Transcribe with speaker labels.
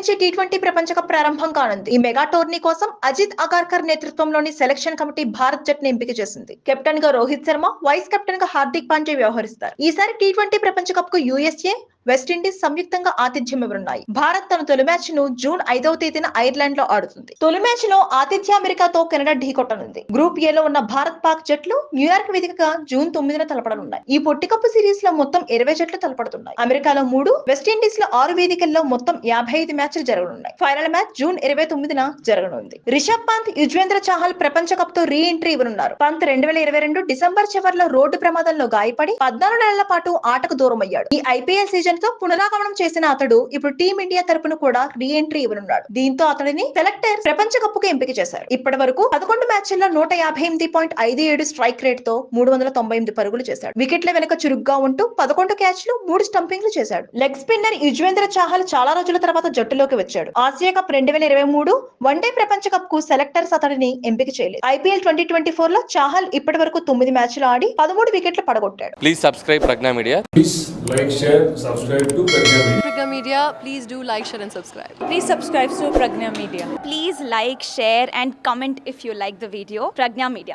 Speaker 1: నుంచి టీ20 ప్రపంచ కప్ ప్రారంభం కానుంది. ఈ మెగా టోర్నీ కోసం అజిత్ అగార్కర్ నేతృత్వంలోని సెలక్షన్ కమిటీ భారత్ జట్టును ఎంపిక చేసింది. కెప్టెన్ గా రోహిత్ శర్మ, వైస్ కెప్టెన్ గా హార్దిక్ పాండ్యా వ్యవహరిస్తారు. ఈసారి టీ20 ప్రపంచ కప్ కు యుఎస్ఏ, వెస్టిండీస్ సంయుక్తంగా ఆతిథ్యం ఇవ్వనున్నాయి. భారత్ తన తొలి మ్యాచ్ ను జూన్ 5వ తేదీన ఐర్లాండ్ లో ఆడుతుంది. తొలి మ్యాచ్ లో ఆతిథ్య అమెరికాతో కెనడా ఢీకొట్టనుంది. గ్రూప్ ఏ లో ఉన్న భారత్ పాక్ జట్లు న్యూయార్క్ వేదికగా జూన్ 9న తలపడనున్నాయి. ఈ పొట్టి కప్పు సిరీస్ లో మొత్తం 20 జట్లు తలపడుతున్నాయి. అమెరికాలో 3, వెస్టిండీస్ లో 6 వేదికల్లో మొత్తం 55 మ్యాచ్లు జరగనున్నాయి. ఫైనల్ మ్యాచ్ జూన్ 29న జరగనుంది. రిషబ్ పంత్, యుజ్వేంద్ర చాహల్ ప్రపంచ కప్ తో రీ ఎంట్రీ ఇవ్వనున్నారు. పంత్ 2022 డిసెంబర్ చివర్లో రోడ్డు ప్రమాదంలో గాయపడి 14 నెలల పాటు ఆటకు దూరమయ్యాడు. ఈ ఐపీఎల్ సీజన్ తో పునరాగమనం చేసిన అతడు ఇప్పుడు టీమిండియా తరపున కూడా రీ ఎంట్రీ ఇవ్వనున్నాడు. దీంతో అతడిని సెలెక్టర్ ప్రపంచ కప్పుకు ఎంపిక చేశారు. ఇప్పటి వరకు 11 మ్యాచ్ల్లో 158.57 స్ట్రైక్ రేట్ తో 398 పరుగులు చేశాడు. వికెట్ల వెనుక చురుగ్గా ఉంటూ 11 క్యాచ్లు, 3 స్టంపింగ్లు చేశాడు. లెగ్ స్పిన్నర్ యుజ్వేంద్ర చాహల్ చాలా రోజుల తర్వాత జట్టులోకి వచ్చాడు. ఆసియా కప్ 2023 వన్డే ప్రపంచ కప్ కు సెలెక్టర్స్ అతడిని ఎంపిక చేయలేదు. ఐపీఎల్ 2024 లో చాహల్ ఇప్పటి వరకు 9 మ్యాచ్లు ఆడి 13 వికెట్లు పడగొట్టాడు.
Speaker 2: Please subscribe Pragna Media.
Speaker 3: Please like, share, subscribe to Pragna Media.
Speaker 4: Pragna Media, please do like, share and subscribe.
Speaker 5: Please subscribe to Pragna Media.
Speaker 6: Please like, share and comment if you like the video. Pragna Media.